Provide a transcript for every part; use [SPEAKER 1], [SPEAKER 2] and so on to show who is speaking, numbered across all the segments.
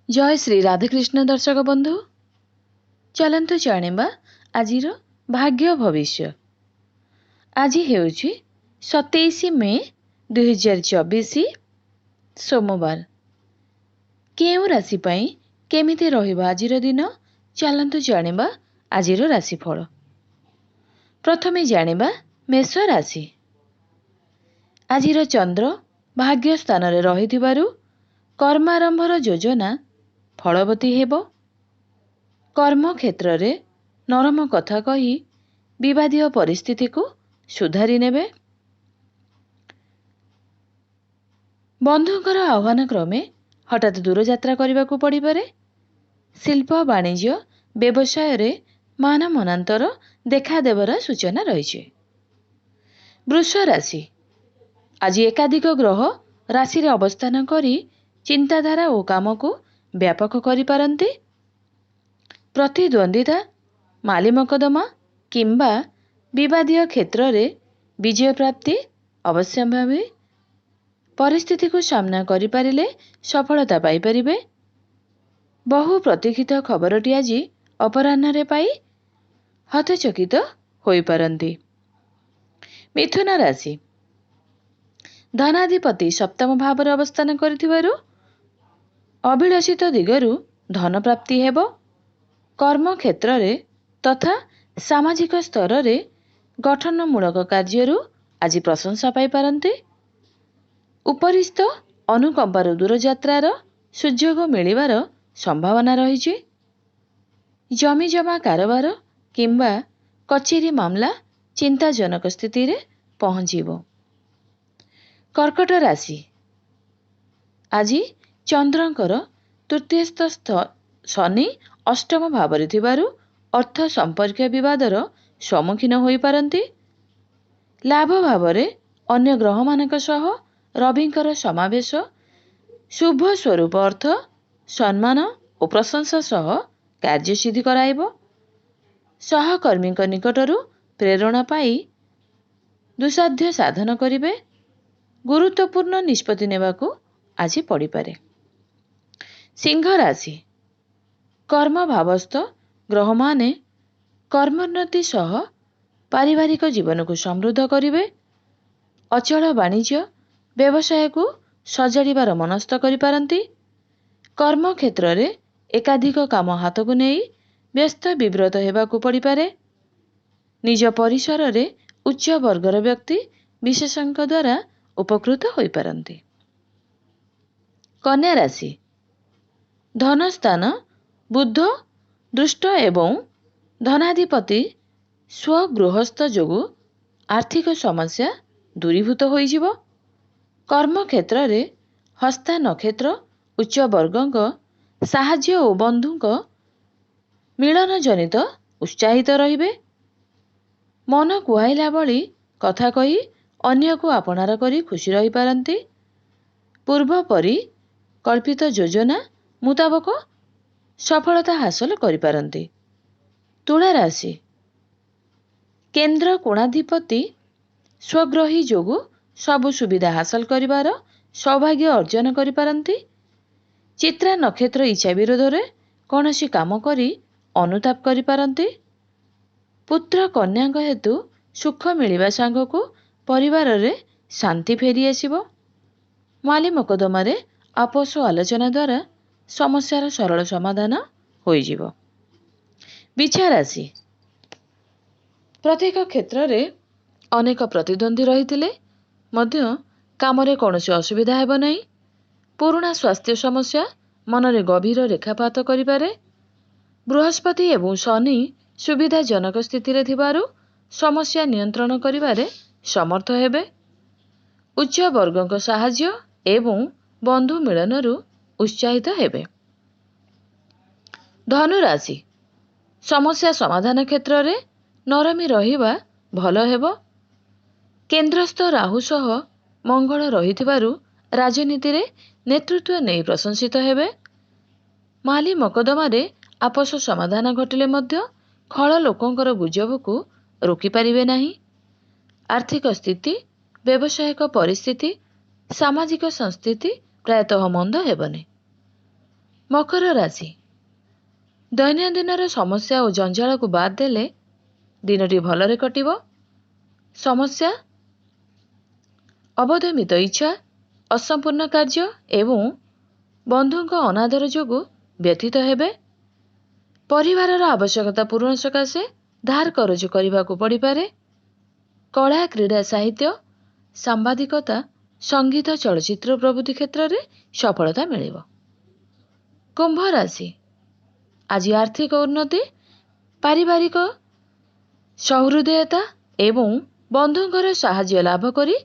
[SPEAKER 1] जय श्री राधाकृष्ण दर्शक बंधु चलतु जाणिबा आजिर भाग्य भविष्य। आज हेउछि 27 मे 2024 सोमवार। केउ राशि पई केमिति रहिबा आजिर दिन चलतु जाणिबा आजिर राशिफल। प्रथमे जाणिबा मेष राशि। आजिर चंद्र भाग्य स्थान रे रहिथिबारु कर्मारंभर योजना फलवती हेब। कर्म क्षेत्र रे नरम कथा कही विवादीय परिस्थिति को सुधारी नेबे। बंधुकर आह्वान क्रमे हठात दूर यात्रा करने को पड़ पारे। शिल्प वाणिज्य व्यवसाय रे मान मनांतर देखा देवर सूचना रही। वृष राशि। आज एकाधिक ग्रह राशि रे अवस्थान करी चिंताधारा और काम को व्यापक करि पारंती। प्रतिद्वंदिता माली मकदमा किंबा विवादीय क्षेत्र रे विजय प्राप्ति अवश्य भावी। परिस्थिति को सामना करि पारिले सफलता पाई परिबे। बहु प्रतीक्षित खबरटी आज अपराह्न रे पाई हतचकित होई पारंती। मिथुन राशि। धनाधिपति सप्तम भाव रे अवस्थान करथिबारु अभिलाषित दिगरु धन प्राप्ति हेब। कर्म क्षेत्र रे तथा सामाजिक स्तर रे गठनमूलक कार्यरु आज प्रशंसा पाई पारंती। उपरिस्थ अनुकंपार दूर यात्रार सुयोग मिलिबार संभावना रही। जमी जमा कारोबार किंबा कचेरी मामला चिंताजनक स्थिति रे पहुंचीबो। कर्कट राशि। आज चंद्रंकर तृतीयस्थ शनि अष्टम भाव रे थिबारु अर्थ संपर्क विवादर सम्मुखीन होई पारंती। लाभ भाव रे अन्य ग्रह मानक सह रविंकर समावेश शुभ स्वरूप अर्थ सम्मान और प्रशंसा सह कार्य सिद्धि कराइबो। सहकर्मी निकटरू प्रेरणा पाई दुसाध्य साधन करिवे। गुरुत्वपूर्ण निष्पत्ति नेबाकू आज पड़ी पारे। सिंह राशि। कर्म भावस्थ ग्रह माने कर्मोन्नति सह पारिवारिक जीवन को समृद्ध करिवे। अचल वाणिज्य व्यवसाय को सजाड़िबार मनस्थ करि पारंती। कर्म क्षेत्र रे एकाधिक काम हाथ को नहीं व्यस्त विव्रत हेबाकू पड़ी पारे। निज परिसर रे उच्च वर्गर व्यक्ति विशेषज्ञ द्वारा उपकृत होई पारंती। कन्या राशि। धनस्थान बुध दृष्ट एवं धनाधिपति स्वगृहस्थ जोगु आर्थिक समस्या दूरीभूत होइजिवो। कर्म क्षेत्र रे हस्ता नक्षत्र उच्च वर्गंक साहाय्य और बंधुक मिलन जनित उत्साहित रहिबे। मन कुहाइला बळी कथा कही अन्य को आपणार करी खुशी रही पारंती। पूर्व परि कल्पित योजना मुताबक सफलता हासिल करि पारंती। तुला राशि। केंद्र कोणाधिपति स्वग्रही जोगु सबु सुविधा हासिल करिवार सौभाग्य अर्जन करि पारंती। चित्रा नक्षत्र इच्छा विरोध रे कौनसी काम करी अनुताप करि पारंती। पुत्र कन्या हेतु सुख मिलिबा सांग को परिवार रे शांति फेरी आसीबो। माली मकदमा रे आपस आलोचना द्वारा समस्यार सरल समाधान होइजिवो। बिछा राशि। प्रत्येक क्षेत्र रे अनेक प्रतिद्वंदी रहिथिले मध्य काम रे कौनसी असुविधा हेबो नहीं। पुराना स्वास्थ्य समस्या मन रे गभीर रेखापात करिपारे। बृहस्पति एवं शनि सुविधाजनक स्थिति रे थिबारु समस्या नियंत्रण करिबारे समर्थ हेबे। उच्च वर्गक साहाय्य एवं बंधु मिलनरु उत्साहित हेबे। धनु राशि। समस्या समाधान क्षेत्र रे नरमी रहिबा भलो हेबो। केंद्रस्थ राहु सह मंगल रहिथिबारु राजनीति रे नेतृत्व नै प्रशंसित हेबे। माली मकदमा रे आपस समाधान घटिले मध्य खळ लोकंकर गुजब को रोकी पारिबे नाही। आर्थिक स्थिति व्यवसायिक परिस्थिति सामाजिक संस्थिति प्रायतः मंद हेबनी। ମକର ରାଶି ଦୈନନ୍ଦିନର ସମସ୍ୟା ଓ ଜଞ୍ଜାଳକୁ ବାଦ୍ ଦେଲେ ଦିନଟି ଭଲରେ କଟିବ। ସମସ୍ୟା ଅବଦମିତ ଇଚ୍ଛା, ଅସମ୍ପୂର୍ଣ୍ଣ କାର୍ଯ୍ୟ ଏବଂ ବନ୍ଧୁଙ୍କ ଅନାଦର ଯୋଗୁଁ ବ୍ୟଥିତ ହେବେ। ପରିବାରର ଆବଶ୍ୟକତା ପୂରଣ ସକାଶେ ଧାର କରଜ କରିବାକୁ ପଡ଼ିପାରେ। କଳା, କ୍ରୀଡ଼ା, ସାହିତ୍ୟ, ସାମ୍ବାଦିକତା, ସଙ୍ଗୀତ, ଚଳଚ୍ଚିତ୍ର ପ୍ରଭୃତି କ୍ଷେତ୍ରରେ ସଫଳତା ମିଳିବ। କୁମ୍ଭ ରାଶି ଆଜି ଆର୍ଥିକ ଉନ୍ନତି, ପାରିବାରିକ ସହୃଦୟତା ଏବଂ ବନ୍ଧୁଙ୍କର ସାହାଯ୍ୟ ଲାଭ କରି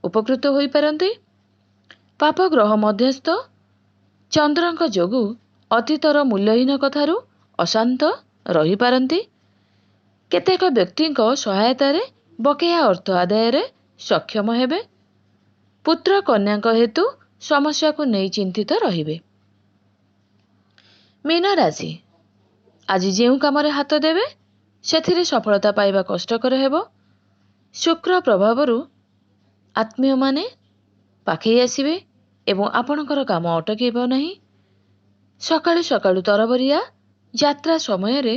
[SPEAKER 1] ଉପକୃତ ହୋଇପାରନ୍ତି। ପାପ ଗ୍ରହ ମଧ୍ୟସ୍ଥ ଚନ୍ଦ୍ରଙ୍କ ଯୋଗୁଁ ଅତୀତର ମୂଲ୍ୟହୀନ କଥାରୁ ଅଶାନ୍ତ ରହିପାରନ୍ତି। କେତେକ ବ୍ୟକ୍ତିଙ୍କ ସହାୟତାରେ ବକେୟା ଅର୍ଥ ଆଦାୟରେ ସକ୍ଷମ ହେବେ। ପୁତ୍ର କନ୍ୟାଙ୍କ ହେତୁ ସମସ୍ୟାକୁ ନେଇ ଚିନ୍ତିତ ରହିବେ। ମୀନ ରାଶି ଆଜି ଯେଉଁ କାମରେ ହାତ ଦେବେ ସେଥିରେ ସଫଳତା ପାଇବା କଷ୍ଟକର ହେବ। ଶୁକ୍ର ପ୍ରଭାବରୁ ଆତ୍ମୀୟମାନେ ପାଖେଇ ଆସିବେ ଏବଂ ଆପଣଙ୍କର କାମ ଅଟକିବ ନାହିଁ। ସକାଳୁ ସକାଳୁ ତରବରିଆ ଯାତ୍ରା ସମୟରେ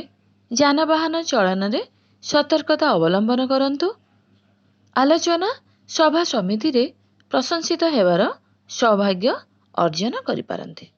[SPEAKER 1] ଯାନବାହନ ଚାଳନାରେ ସତର୍କତା ଅବଲମ୍ବନ କରନ୍ତୁ। ଆଲୋଚନା ସଭା ସମିତିରେ ପ୍ରଶଂସିତ ହେବାର ସୌଭାଗ୍ୟ ଅର୍ଜନ କରିପାରନ୍ତି।